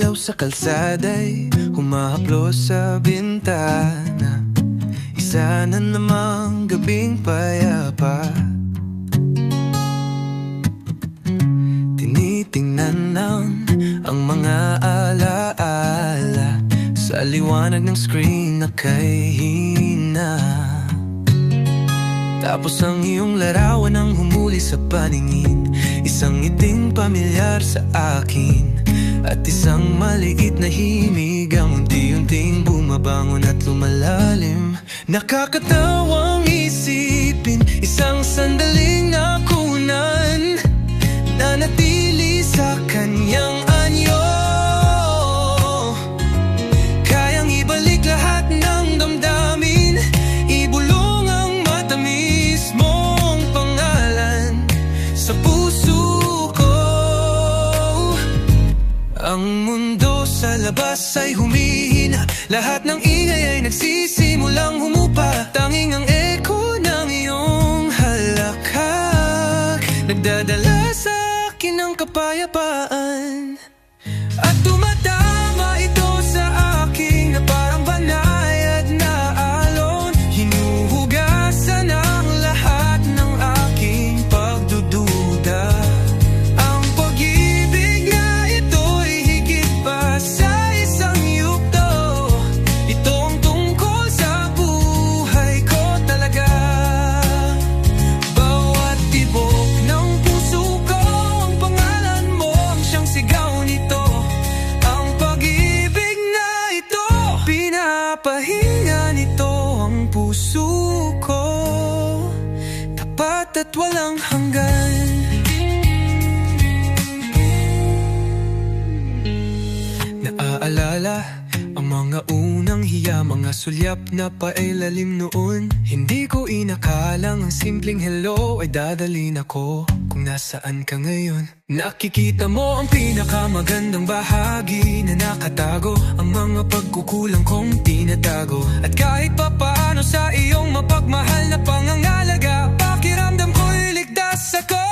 ilaw sa kalsada'y humahaplos sa bintana. Isa na namang gabing payapa. Tinitingnan ang mga alaala sa liwanag ng screen na kay hina. Tapos ang iyong larawan ang humuli sa paningin. Isang ngiting pamilyar sa akin at isang maliit na himig ang unti-unting bumabangon at lumalalim. Nakakatawang isipin, isang sandaling nakunan, nanatili sa kanyang anyo. Kayang ibalik lahat ng damdamin, ibulong ang matamis mong pangalan sa puso ko. Ang mundo sa labas ay humihina, lahat ng ingay ay nagsisimulang humupa. Tanging ang echo ng iyong halakhak nagdadala sa akin ng kapayapaan. At tumatama ito sa akin na parang banayad na alon. Hinuhugasan ang lahat ng aking pagdududa. Ang pag-ibig na ito'y higit pa sa isang yugto. Ito ang tungkol sa buhay ko talaga. Bawat tibok ng puso ko, ang pangalan mo ang siyang sigaw nito. Ang pag-ibig na ito, pinapahinga nito ang puso ko. Tapat at walang hanggan. Naaalala ang mga unang hiya, mga sulyap na pailalim noon. Hindi ko inakalang ang simpleng hello ay dadalhin ako kung nasaan ka ngayon. Nakikita mo ang pinakamagandang bahagi na nakatago, ang mga pagkukulang kong tinatago. At kahit papaano sa iyong mapagmahal na pangangalaga, pakiramdam ko'y ligtas ako.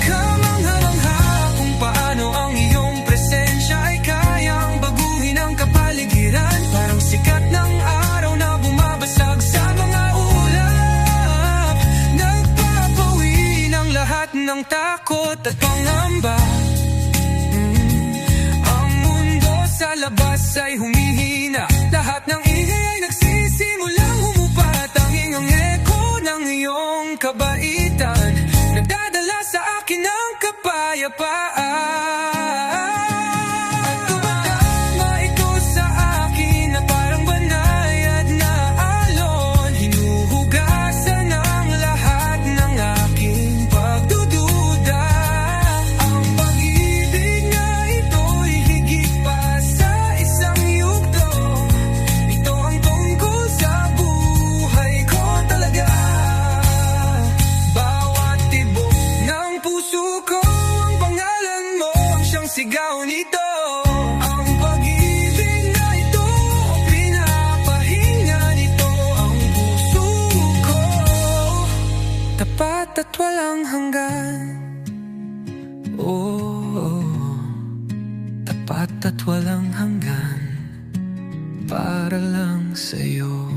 Kamangha-mangha kung paano ang iyong presensya ay kayang baguhin ang kapaligiran. Parang sikat ng araw na bumabasag sa mga ulap, nagpapawi ng lahat ng takot at pangamba. Ang mundo sa labas ay humihina, lahat ng ingay ay nagsisimulang humupa. Tanging ang echo ng iyong kabaitan nagdadala sa akin ng kapayapaan. Tumatama ito sa akin na parang banayad na alon. Hinuhugasan ang lahat ng aking pagdududa. Ang pag-ibig na ito'y higit pa sa isang yugto. Ito ang tungkol sa buhay ko talaga. Bawat tibok ng puso ko, ang pangalan mo ang siyang sigaw nito. Ang pag-ibig na ito, pinapahinga nito ang puso ko. Tapat at walang hanggan. Oh, tapat at walang hanggan para lang sa'yo.